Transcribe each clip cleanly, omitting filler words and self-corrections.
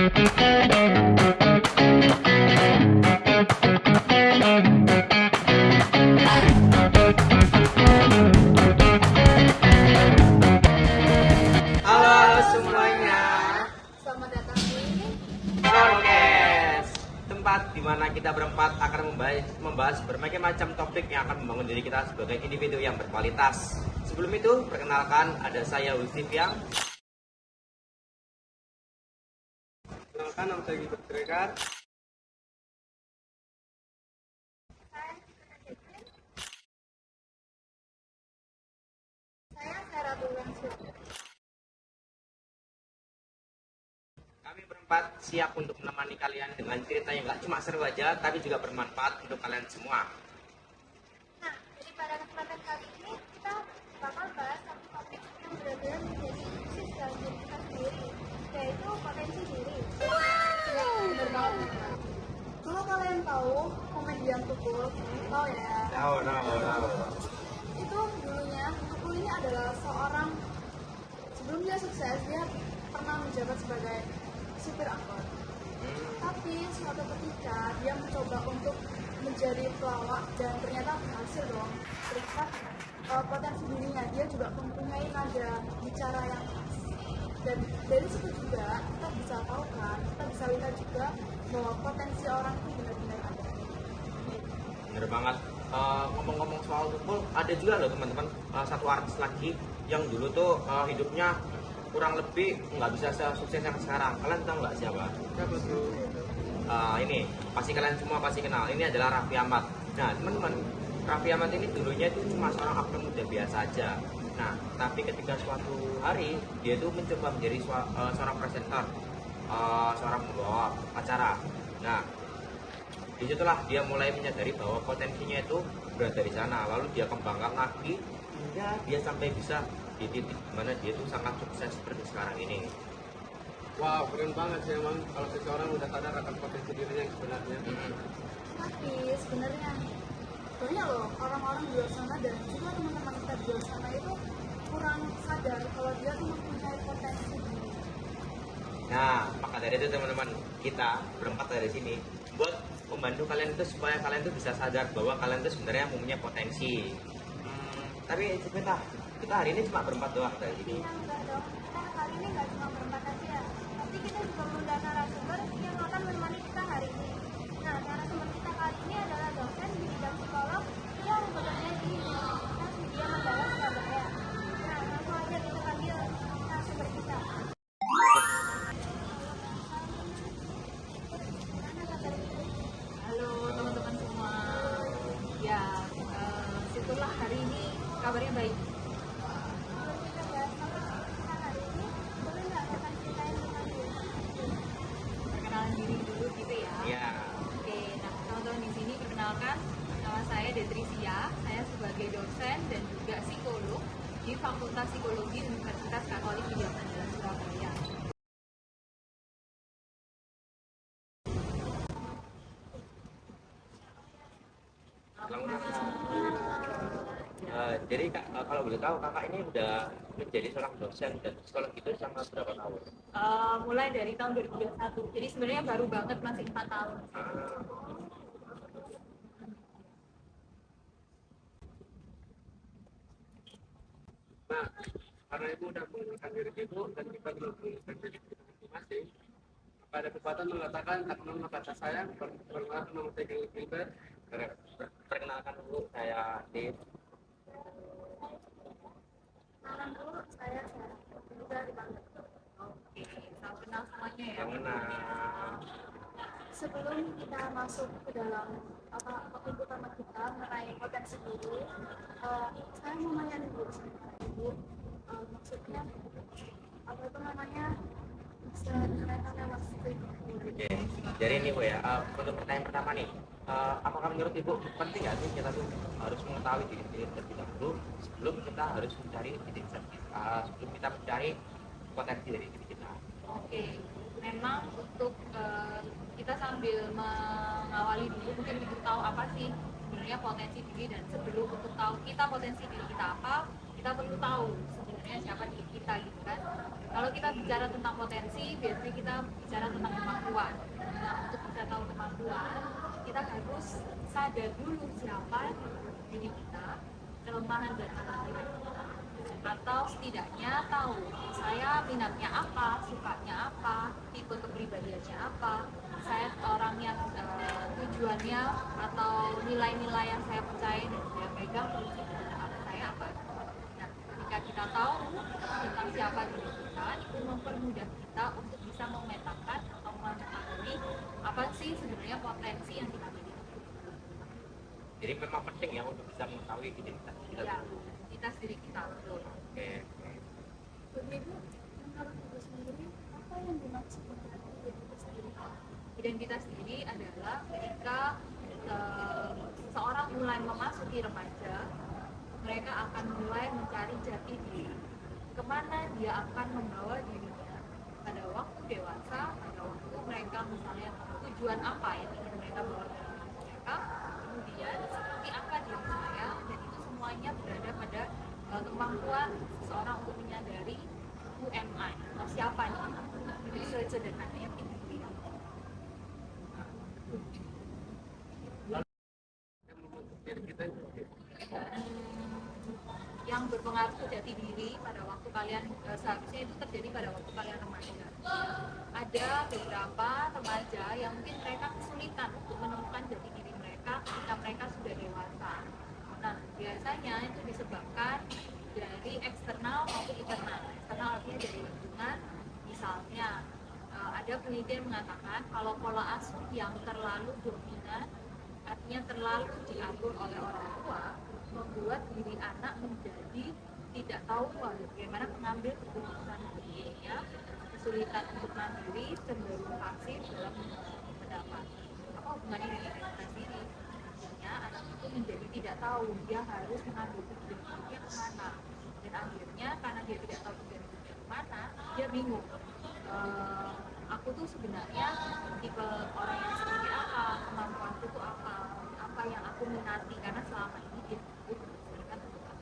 Halo semuanya, Selamat datang di podcast tempat di mana kita berempat akan membahas berbagai macam topik yang akan membangun diri kita sebagai individu yang berkualitas. Sebelum itu, perkenalkan ada saya Wiltif yang Kenalkan, nama saya Gibert Siregar. saya Sarah Tulang. kami berempat siap untuk menemani kalian dengan cerita yang gak cuma seru aja, tapi juga bermanfaat untuk kalian semua. Nah, jadi pada kesempatan kali ini kita bakal bahas satu topik yang benar-benar menjadi khusus dalam diri kita sendiri, yaitu potensi diri. Benar banget. Kalau kalian tahu komedian Tukul, tahu ya? Tahu. Itu dulunya Tukul ini adalah seorang, sebelum dia sukses dia pernah menjabat sebagai supir angkot. Tapi suatu ketika dia mencoba untuk menjadi pelawak dan ternyata berhasil dong. Terlihat potensi dirinya, dia juga mempunyai nada bicara yang khas. Dan dari situ juga kita bisa tahu kan, kita bisa lihat juga bahwa potensi orang itu benar-benar ada. Bener banget. Ngomong-ngomong soal Tukul, ada juga loh teman-teman satu artis lagi yang dulu tuh hidupnya kurang lebih nggak bisa sukses yang sekarang. Kalian tahu nggak siapa? Siapa tuh? Ini pasti kalian semua pasti kenal. Ini adalah Raffi Ahmad. Nah teman-teman, Raffi Ahmad ini dulunya itu cuma seorang aktor muda biasa aja. Nah tapi ketika suatu hari dia itu mencoba menjadi seorang presenter, seorang pembawa acara. Nah disitulah dia mulai menyadari bahwa potensinya itu berada di sana. Lalu dia kembangkan lagi hingga dia sampai bisa di titik mana dia itu sangat sukses seperti sekarang ini. Wow, keren banget sih emang kalau seseorang udah sadar akan potensi dirinya yang sebenarnya. Tapi sebenarnya banyak loh orang-orang di luar sana dan juga teman-teman kita di luar sana itu kurang sadar kalau dia tuh mempunyai potensi diri. Nah, maka dari itu teman-teman, kita berempat dari sini buat membantu kalian itu supaya kalian itu bisa sadar bahwa kalian itu sebenarnya mempunyai potensi. Tapi sebentar, kita hari ini cuma berempat doang dari sini. Yang enggak dong, kita kali ini nggak cuma berempat aja, tapi kita juga mengundang narasumber yang akan menemani kita hari ini. Nah, narasumber kita kali ini adalah dosen di bidang psikolog yang bekerja di Universitas Widya Mandala Surabaya. Nah, langsung aja kita panggil narasumber kita. Halo teman-teman semua. Ya, syukurlah hari ini kabarnya baik. Sebelum kita bahas topik kita hari ini, boleh nggak rekan ceritain tentang diri? Perkenalan diri dulu gitu ya. Iya. Oke, nah teman-teman di sini perkenalkan, nama saya Detrisia. Saya sebagai dosen dan juga psikolog di Fakultas Psikologi Universitas Katolik Widya Mandala Surabaya. Jadi kak, kalau boleh tahu kakak ini udah menjadi seorang dosen dan psikolog itu selama berapa tahun? Mulai dari tahun 2021. Jadi sebenarnya baru banget, masih 4 tahun. Nah, karena ibu udah mengundurkan diri ibu dan kita belum mengundurkan diri kita masing-masing, pada kesempatan mengatakan akan nama kata saya, perkenalkan nama saya Gilbert. Perkenalkan dulu, saya Dave. Salam dulu, saya Sarah. Juga dipanggil. Oke, salam kenal semuanya ya. Yang menang. Sebelum kita masuk ke dalam topik utama kita mengenai potensi diri, saya mau nanya nih Bu sama Ibu, maksudnya apa itu namanya bisa dikatakan lewat skrip. Oke, jadi ini Bu ya, untuk pertanyaan pertama nih, apakah menurut Ibu penting nggak sih kita tuh harus mengetahui diri sendiri terlebih dahulu sebelum kita harus mencari identitas kita, sebelum kita mencari potensi dari diri kita? Oke, memang untuk kita sambil mengawali dulu mungkin untuk tahu apa sih sebenarnya potensi diri, dan sebelum untuk tahu kita potensi diri kita apa, kita perlu tahu sebenarnya siapa diri kita gitu kan. Kalau kita bicara tentang potensi, biasanya kita bicara tentang kemampuan. Nah, untuk bisa tahu kemampuan, kita harus sadar dulu siapa diri kita, kelemahan dan kelebihan kita, atau setidaknya tahu saya minatnya apa, sukanya apa, tipe kepribadiannya apa, saya orang yang tujuannya atau nilai-nilai yang saya percaya dan saya pegang prinsip saya apa. Nah, ketika kita tahu tentang siapa diri kita, itu mempermudah kita untuk bisa memetakan atau memahami apa sih sebenarnya potensi yang kita miliki. Jadi memang penting ya untuk bisa mengetahui identitas kita. Ya, identitas diri kita, betul. Oke. Bagi Ibu, menurut Ibu sendiri, apa yang dimaksud dengan identitas diri? Identitas diri adalah ketika seseorang mulai memasuki remaja, mereka akan mulai mencari jati diri. Kemana dia akan membawa dirinya pada waktu dewasa, pada waktu mereka misalnya tujuan apa yang ingin mereka bawa dalam hidup mereka, kemudian seperti apa diri saya, dan itu semuanya berada pada kemampuan seseorang untuk menyadari who am I, atau siapa nih, itu sederhananya itu. Yang membentuk diri kita itu Yang berpengaruh ke jati diri pada waktu kalian seharusnya itu terjadi pada waktu kalian remaja. Ada beberapa remaja yang mungkin mereka kesulitan untuk menemukan jati diri mereka ketika mereka sudah dewasa. Nah, biasanya itu disebabkan dari eksternal maupun internal. Eksternal artinya dari lingkungan. Misalnya ada penelitian mengatakan kalau pola asuh yang terlalu dominan, artinya terlalu diatur oleh orang tua, membuat diri anak menjadi tidak tahu bagaimana mengambil keputusan dirinya, kesulitan untuk mandiri, cenderung pasif dalam pendapat. Apa hubungannya dengan identitas diri? Artinya anak itu menjadi tidak tahu dia harus mengambil tujuannya kemana, dan akhirnya karena dia tidak tahu tujuannya kemana, dia bingung. Aku tuh sebenarnya tipe orang yang seperti apa, kemampuanku tuh apa yang aku minati, karena selama ini dia berdasarkan tuntutan.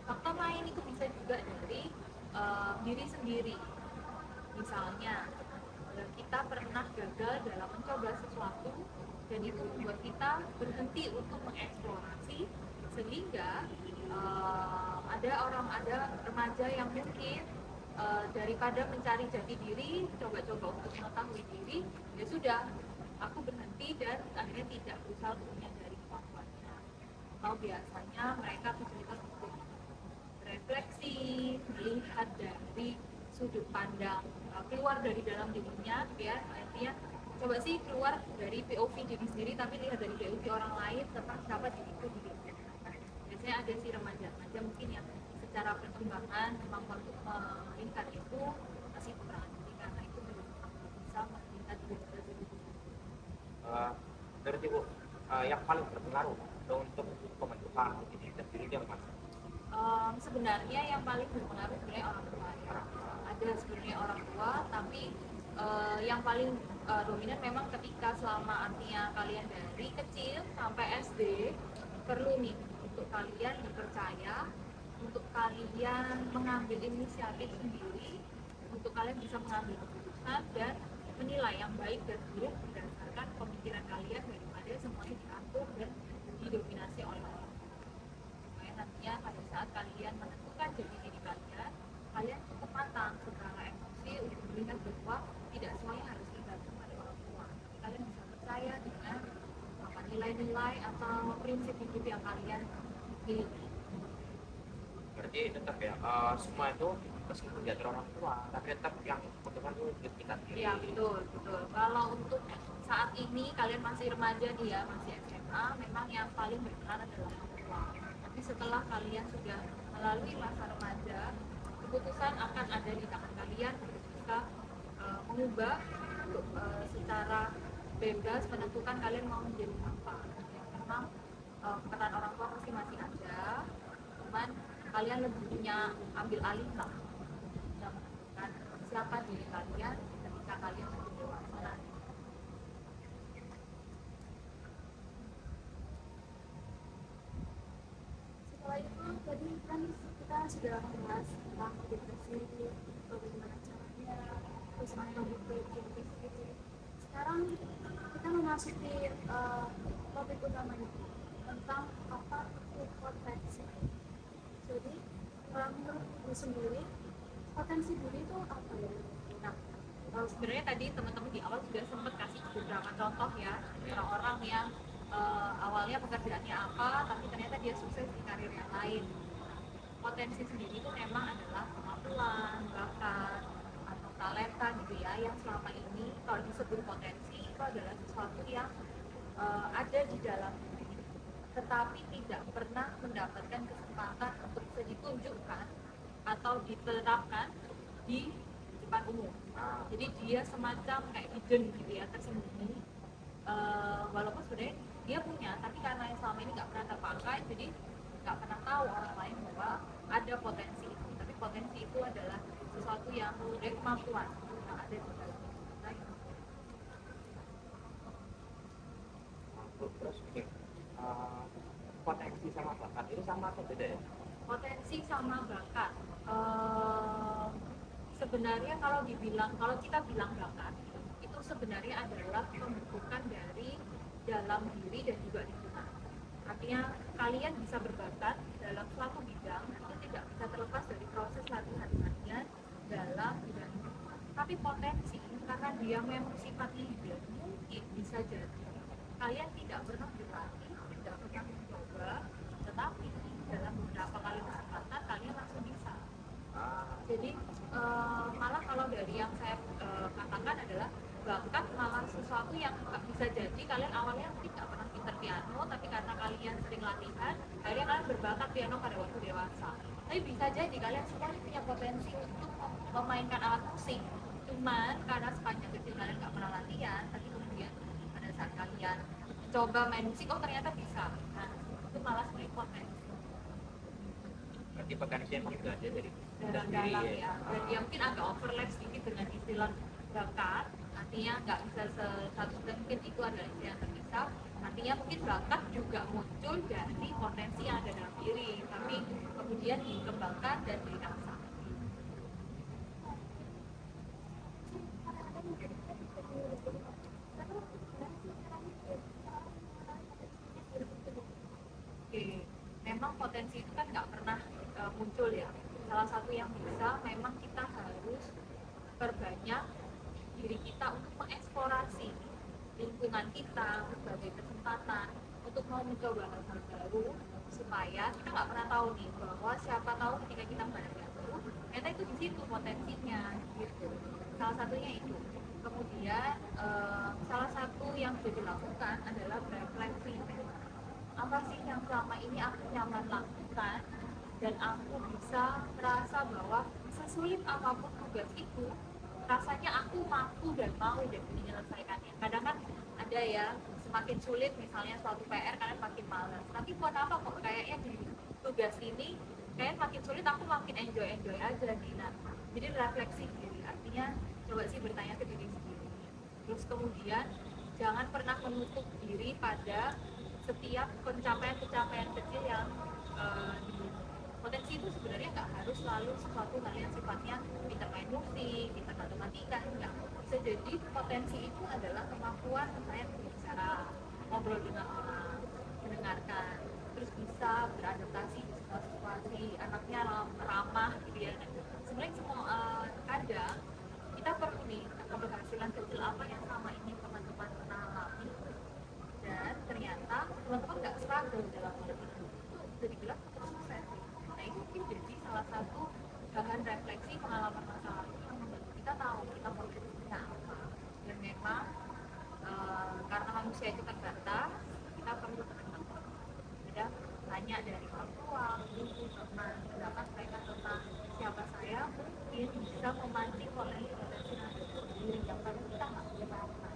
Faktor lain itu bisa juga dari diri sendiri. Misalnya kita pernah gagal dalam mencoba sesuatu dan itu membuat kita berhenti untuk mengeksplorasi, sehingga ada remaja yang mungkin daripada mencari jati diri, coba-coba untuk mengetahui diri, ya sudah, aku berhenti dan akhirnya tidak berusaha untuk menyadari kemampuannya. Atau biasanya mereka kesulitan untuk berefleksi, melihat dari sudut pandang, keluar dari dalam dirinya, ya artinya coba sih keluar dari POV diri sendiri, tapi lihat dari POV orang lain tentang siapa diriku di diri. Biasanya ada sih remaja mungkin yang secara perkembangan kemampuan untuk meningkat itu masih kurang, karena itu belum bisa meningkat diri. Menurut Ibu, yang paling berpengaruh untuk pembentukan identitas diri yang mana? Sebenarnya yang paling berpengaruh sebenarnya orang tua ya. Ada sebenarnya orang tua, tapi yang paling dominan memang ketika selama artinya kalian dari kecil sampai SD, perlu nih untuk kalian dipercaya, untuk kalian mengambil inisiatif sendiri, untuk kalian bisa mengambil keputusan dan menilai yang baik dan buruk berdasarkan pemikiran kalian daripada semuanya diatur dan didominasi oleh orang. Supaya nantinya pada saat kalian menentukan jati diri kalian cukup matang secara emosi untuk melihat bahwa tidak semuanya harus tergantung pada orang tua. Kalian bisa percaya dengan nilai-nilai atau prinsip hidup yang kalian miliki. Berarti tetap ya, semua itu meskipun diatur orang tua, tapi tetap yang menentukan itu kita sendiri. Iya, betul. Kalau untuk saat ini kalian masih remaja nih ya, masih SMA, memang yang paling berperan adalah orang tua. Tapi setelah kalian sudah melalui masa remaja, keputusan akan ada di tangan kalian untuk bisa mengubah untuk secara bebas menentukan kalian mau menjadi apa. Memang peran orang tua pasti masih ada, cuman kalian lebih punya ambil alih lah, bisa menentukan siapa diri kalian ketika kalian sudah dewasa nanti. Setelah itu tadi kan kita sudah membahas tentang identitas diri, bagaimana caranya, terus apa gitu gitu. Sekarang kita memasuki topik utamanya tentang apa itu potensi. Jadi menurut gue sendiri potensi diri itu apa ya? Nah, sebenarnya tadi teman-teman di awal juga sempat kasih beberapa contoh ya, orang-orang yang awalnya pekerjaannya apa, tapi ternyata dia sukses di karir yang lain. Potensi sendiri itu memang adalah kemampuan, bakat, atau talenta gitu ya, yang selama ini kalau disebut potensi itu adalah sesuatu yang ada di dalam diri, tetapi tidak pernah mendapatkan kesempatan untuk bisa ditunjukkan atau diterapkan di depan umum. Jadi dia semacam kayak hidden gitu ya, tersembunyi. Walaupun sebenarnya dia punya, tapi karena yang selama ini nggak pernah terpakai, jadi nggak pernah tahu orang lain bahwa ada potensi itu. Tapi potensi itu adalah sesuatu yang dari kemampuan yang ada di dalam diri kita. Terus potensi sama bakat itu sama atau beda ya? Potensi sama bakat, sebenarnya kalau kita bilang bakat itu sebenarnya adalah pembentukan dari dalam diri dan juga lingkungan. Artinya kalian bisa berbakat dalam suatu bidang itu tidak bisa terlepas dari proses latihan kalian dalam bidang itu. Tapi potensi karena dia memang sifatnya hidden, mungkin bisa jadi kalian tidak pernah berlatih, tidak pernah mencoba, tetapi dalam beberapa kali kesempatan kalian langsung bisa. Jadi malah kalau dari yang saya katakan adalah bakat malah sesuatu yang bisa jadi kalian awalnya mungkin nggak pernah pintar piano, tapi karena kalian sering latihan akhirnya kalian berbakat piano pada waktu dewasa. Tapi bisa jadi kalian semua punya potensi untuk memainkan alat musik, cuman karena sepanjang kecil kalian nggak pernah latihan, tapi kemudian pada saat kalian coba main musik oh ternyata bisa. Nah itu malah sebenarnya potensi Berarti potensi yang juga ada dari kita dalam sendiri dalam ya. ya. Dan dia mungkin agak overlap sedikit dengan istilah bakat, artinya nggak bisa satu mungkin itu adalah istilah yang terpisah. Artinya mungkin bakat juga muncul dari potensi yang ada dalam diri, tapi kemudian dikembangkan dan dirasa. Oke, memang potensi itu kan nggak pernah muncul ya. Salah satu yang bisa memang kita harus perbanyak diri kita untuk mengeksplorasi lingkungan kita, berbagai kesempatan untuk mau mencoba hal-hal baru supaya kita nggak pernah tahu nih bahwa siapa tahu ketika kita menghadapi yang baru ternyata itu di situ potensinya gitu. Salah satunya itu. Kemudian salah satu yang bisa dilakukan adalah refleksi. Apa sih yang selama ini aku nyaman lakukan dan aku bisa merasa bahwa sesulit apapun tugas itu rasanya aku mampu dan mau dan menyelesaikannya. Kadang kan ada ya semakin sulit misalnya suatu PR kalian makin malas, tapi buat apa kok kayaknya di tugas ini kayak makin sulit aku makin enjoy aja nih. Nah jadi refleksi diri, artinya coba sih bertanya ke diri sendiri. Terus kemudian jangan pernah menutup diri pada setiap pencapaian kecil yang potensi itu sebenarnya nggak harus selalu sesuatu hal yang sifatnya pintar main musik, pintar matematika, enggak. Bisa jadi potensi itu adalah kemampuan misalnya berbicara, ngobrol dengan orang, mendengarkan, terus bisa beradaptasi di semua situasi, anaknya ramah gitu ya. Sebenarnya semua kadang kita perlu nih keberhasilan kecil apa yang sama ini teman-teman pernah alami dan ternyata teman-teman nggak struggle dalam hidup itu bisa dibilang sukses. Nah itu mungkin jadi salah satu bahan refleksi pengalaman masa lalu yang membantu kita tahu kita potensinya apa. Dan memang karena manusia itu terbatas, kita perlu ada tanya dari orang tua, guru, teman, pendapat mereka tentang siapa saya mungkin bisa memancing potensi yang ada di diri yang paling kita nggak boleh lakukan.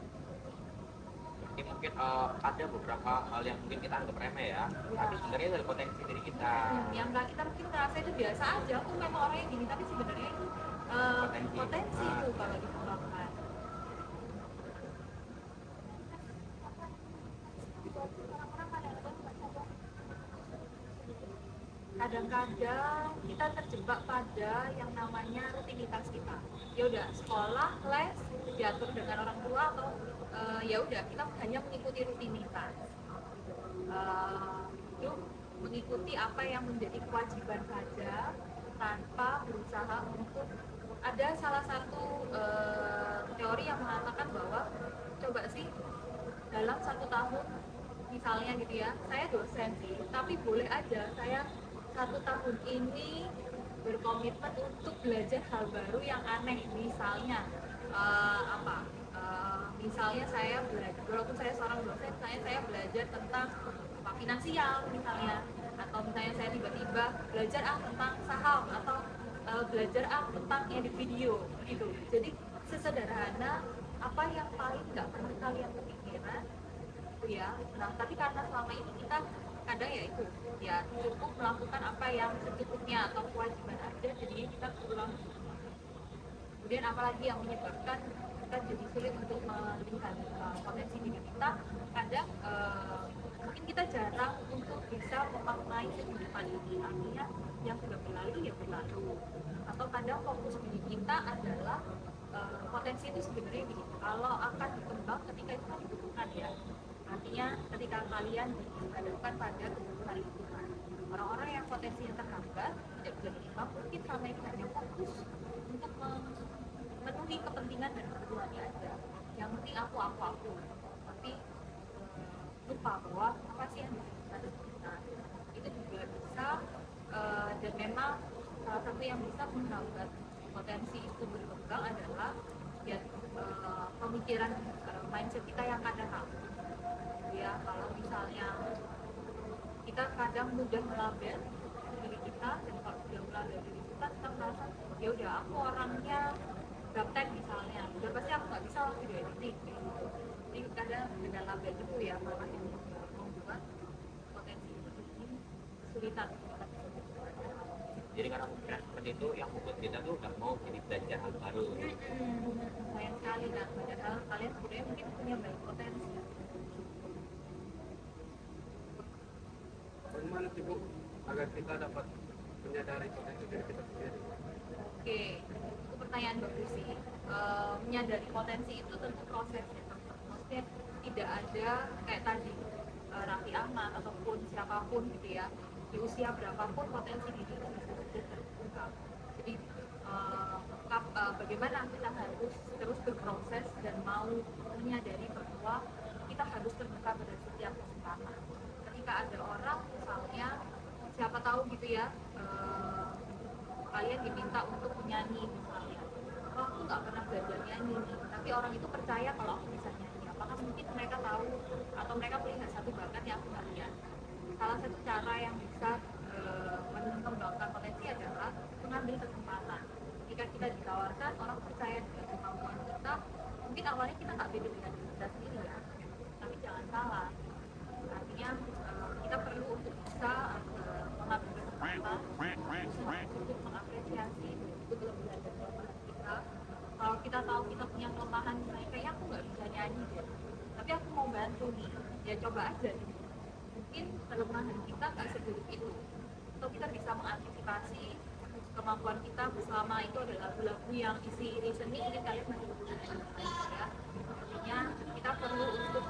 Jadi mungkin ada beberapa hal yang mungkin kita anggap remeh ya, tapi sebenarnya dari potensi diri kita. Yang nggak kita mungkin merasa itu biasa aja, aku memang orang yang gini, tapi sebenarnya itu potensi itu kalau dikembangkan. Kadang-kadang kita terjebak pada yang namanya rutinitas kita. Ya udah, sekolah, les, diatur dengan orang tua atau ya udah kita hanya mengikuti rutinitas. Itu mengikuti apa yang menjadi kewajiban saja tanpa berusaha untuk ada salah satu teori yang mengatakan bahwa coba sih dalam 1 tahun misalnya gitu ya, saya dosen sih, tapi boleh aja saya 1 tahun ini berkomitmen untuk belajar hal baru yang aneh, misalnya misalnya saya belajar, walaupun saya seorang dosen, saya belajar tentang finansial misalnya, atau misalnya saya tiba-tiba belajar tentang saham atau belajar tentang edit video gitu. Jadi sesederhana apa yang paling nggak pernah kalian kepikiran gitu ya. Nah tapi karena selama ini kita kadang ya itu ya cukup melakukan apa yang secukupnya atau kewajiban aja, jadi kita berulang. Kemudian apalagi yang menyebabkan kita jadi sulit untuk melihat potensi diri kita, kadang mungkin kita jarang untuk bisa memaknai kehidupan ini, artinya yang sudah berlalu ya berlalu, atau kadang fokus diri kita adalah potensi itu sebenarnya gini, kalau akan berkembang ketika itu dibutuhkan ya, artinya ketika kalian dihadapkan pada kebutuhan lingkungan. Orang-orang yang potensinya terhambat tidak bisa berkembang, mungkin sama ini hanya fokus untuk memenuhi kepentingan dan kebutuhannya aja, yang penting aku, tapi lupa bahwa apa sih yang dibutuhkan kita. Itu juga bisa dan memang salah satu yang bisa menghambat potensi itu berkembang adalah ya pemikiran mindset kita yang kadang ya, kalau misalnya kita kadang mudah melabel diri kita, dan kalau sudah melabel diri kita merasa ya udah aku orangnya gaptek misalnya, udah pasti aku nggak bisa video editing gitu. Jadi kadang dengan label itu ya malah yang membuat potensi ini kesulitan. Jadi karena pemikiran seperti itu yang membuat kita tuh nggak mau jadi belajar hal baru. Sayang sekali kan, padahal kalian sebenarnya mungkin punya banyak potensi. Bagaimana sih Bu agar kita dapat menyadari potensi diri kita sendiri? Oke, itu pertanyaan bagus sih. Menyadari potensi itu tentu proses ya. Maksudnya tidak ada kayak tadi Raffi Ahmad ataupun siapapun gitu ya, di usia berapapun potensi diri itu bisa saja terbuka. Jadi bagaimana kita harus terus berproses dan mau menyadari bahwa kita harus terbuka pada setiap kesempatan. Ketika ada orang misalnya siapa tahu gitu ya, kalian diminta untuk menyanyi misalnya, aku nggak pernah belajar nyanyi nih, tapi orang itu percaya kalau aku bisa nyanyi. Apakah mungkin mereka tahu atau mereka melihat satu bakat yang aku nggak lihat? Salah satu cara yang bisa mengembangkan potensi adalah mengambil kesempatan. Jika kita ditawarkan, orang percaya dengan kemampuan kita, mungkin awalnya kita nggak pede dengan kita sendiri ya, tapi jangan salah. Artinya kita perlu untuk bisa mengambil kesempatan untuk mengapresiasi kelebihan dan kelemahan kita. Kalau kita tahu kita punya kelemahan, misalnya kayaknya aku nggak bisa nyanyi deh, tapi aku mau bantu nih, ya coba aja nih. Mungkin kelemahan kita nggak seburuk itu, atau kita bisa mengantisipasi kemampuan kita selama itu adalah lagu-lagu yang isi listening, ini kalian masih ya. Artinya kita perlu untuk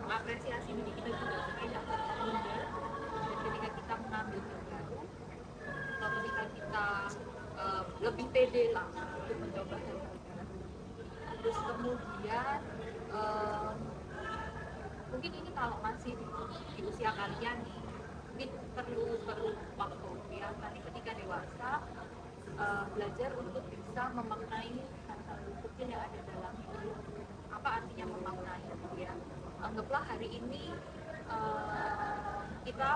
mengapresiasi diri kita juga supaya dapat terhindar, dan ketika kita mengambil hal baru atau ketika kita lebih pede lah untuk mencoba hal baru. Terus kemudian mungkin ini kalau masih di usia kalian nih, mungkin perlu waktu ya, nanti ketika dewasa belajar untuk bisa memaknai hal-hal kecil yang ada dalam hidup. Apa artinya memaknai ya? Anggaplah hari ini kita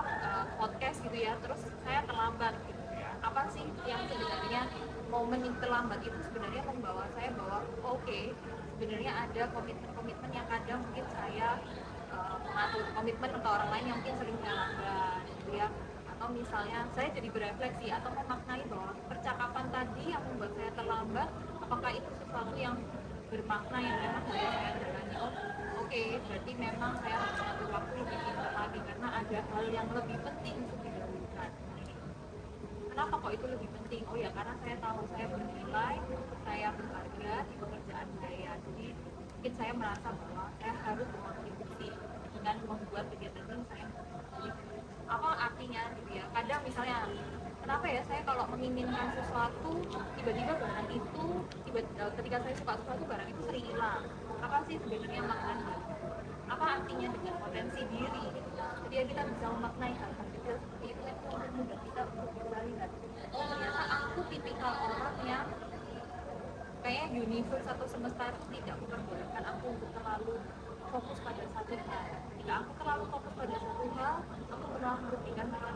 podcast gitu ya, terus saya terlambat gitu. Apa sih yang sebenarnya momen yang terlambat itu sebenarnya membawa saya bahwa oke, sebenarnya ada komitmen yang kadang mungkin saya mengatur komitmen untuk orang lain yang mungkin sering saya langgar gitu ya, atau misalnya saya jadi berefleksi atau memaknai bahwa percakapan tadi yang membuat saya terlambat, apakah itu sesuatu yang bermakna yang memang harus saya jalani. Oke, berarti memang saya harus mengatur waktu lebih pintar lagi karena ada hal yang lebih penting untuk didahulukan. kenapa kok itu lebih penting? Oh ya, karena saya tahu saya bernilai, saya berharga di pekerjaan saya. Jadi mungkin saya merasa bahwa saya harus berkontribusi dengan membuat kegiatan ini saya apa artinya gitu ya. Kadang misalnya kenapa ya saya kalau menginginkan sesuatu tiba-tiba barang itu ketika saya suka sesuatu barang itu sering hilang. Apa sih sebenarnya maknanya? Apa artinya dengan potensi diri? Jadi ya kita bisa memaknai hal-hal kecil seperti itu yang mudah kita untuk bisa lihat. Oh ternyata aku tipikal orang yang kayak universe atau semesta itu tidak memperbolehkan aku untuk terlalu fokus pada satu hal. Jika aku terlalu fokus pada satu hal, aku pernah membuktikan bahwa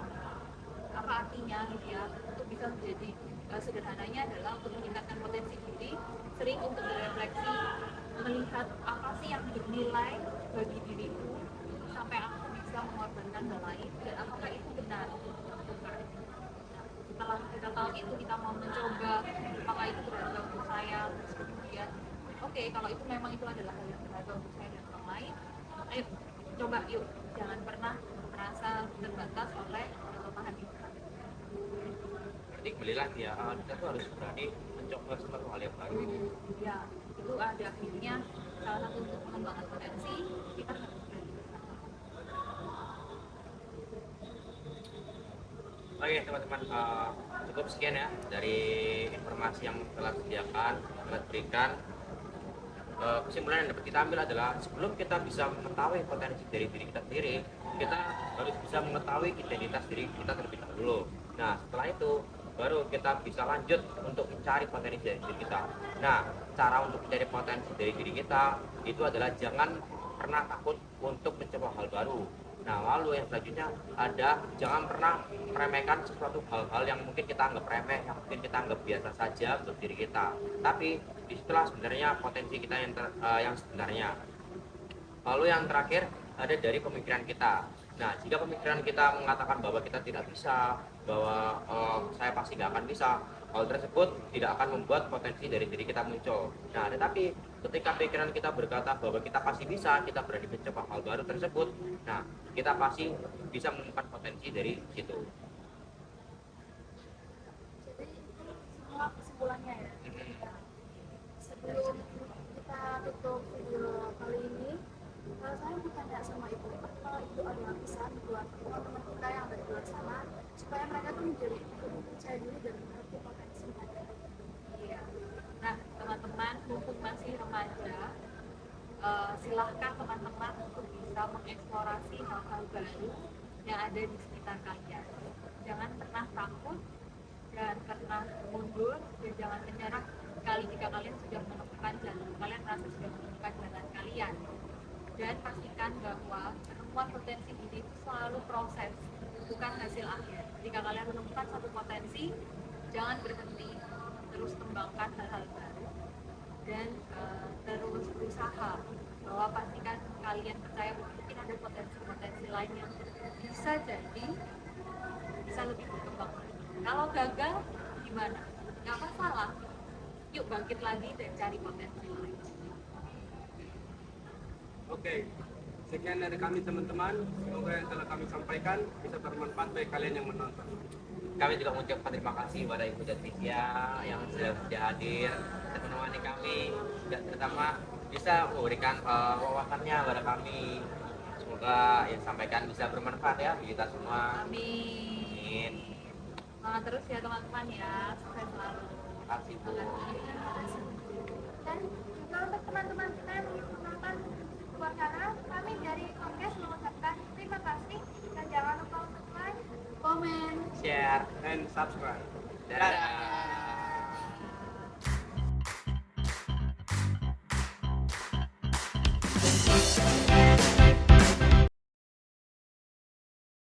apa artinya gitu ya, untuk bisa menjadi sederhananya adalah untuk meningkatkan potensi diri, sering untuk berefleksi, melihat apa sih yang bernilai bagi diriku sampai aku bisa mengorbankan hal lain dan apakah itu benar untuk dilakukan. Setelah kita tahu itu, kita mau mencoba apakah itu berharga untuk saya, terus kemudian oke, kalau itu memang itu adalah hal yang berharga untuk saya dan orang lain, ayo coba yuk, jangan pernah merasa terbatas oleh kelemahan itu. Berarti kembali lagi ya, kita tuh harus berani mencoba sesuatu hal yang baru. Ya, itu ada akhirnya salah satu untuk mengembangkan potensi kita harus berani. Oke teman-teman, cukup sekian ya dari informasi yang telah disediakan, telah diberikan. Kesimpulan yang dapat kita ambil adalah sebelum kita bisa mengetahui potensi dari diri kita sendiri, kita harus bisa mengetahui identitas diri kita terlebih dahulu. Nah setelah itu baru kita bisa lanjut untuk mencari potensi dari diri kita. Nah cara untuk mencari potensi dari diri kita itu adalah jangan pernah takut untuk mencoba hal baru. Nah lalu yang selanjutnya ada jangan pernah meremehkan sesuatu hal-hal yang mungkin kita anggap remeh, yang mungkin kita anggap biasa saja untuk diri kita. Tapi disitulah sebenarnya potensi kita yang sebenarnya. Lalu yang terakhir ada dari pemikiran kita. Nah jika pemikiran kita mengatakan bahwa kita tidak bisa, bahwa saya pasti nggak akan bisa, hal tersebut tidak akan membuat potensi dari diri kita muncul. Nah tetapi ketika pikiran kita berkata bahwa kita pasti bisa, kita berani mencoba hal baru tersebut, nah kita pasti bisa menemukan potensi dari situ. Jadi semua kesimpulannya ya. Sebelum kita tutup video kali ini, saya mau tanya sama ibu, kalau ibu ada pesan buat teman-teman kita yang ada di luar sana supaya mereka tuh menjadi lebih percaya diri dan mengerti potensi mereka. Iya. Nah teman-teman, mumpung masih remaja, silahkan teman-teman untuk bisa mengeksplorasi hal-hal baru yang ada di sekitar kalian. Jangan pernah takut, jangan pernah mundur, dan jangan menyerah sekali jika kalian sudah menemukan jalan, kalian merasa sudah menemukan jalan kalian. Dan pastikan bahwa penemuan potensi diri itu selalu proses, bukan hasil akhir. Jika kalian menemukan satu potensi, jangan berhenti, terus kembangkan hal-hal baru dan terus berusaha, bahwa pastikan kalian percaya bahwa mungkin ada potensi-potensi lain yang bisa jadi bisa lebih berkembang. Kalau gagal gimana? Gak masalah, yuk bangkit lagi dan cari potensi lain. Oke, sekian dari kami teman-teman. Semoga yang telah kami sampaikan bisa bermanfaat bagi kalian yang menonton. Kami juga mengucapkan terima kasih kepada Ibu dan Titia yang sudah hadir dan menemani kami, dan terutama bisa memberikan wawasannya kepada kami. Semoga yang sampaikan bisa bermanfaat ya bagi kita semua. Amin. Amin. Semangat terus ya teman-teman ya, sukses selalu. Terima kasih Bu. Dan juga untuk teman-teman kita yang menonton di luar sana, kami dari Komkes mengucapkan terima kasih dan jangan lupa untuk like, komen, Share. And subscribe. Dadah.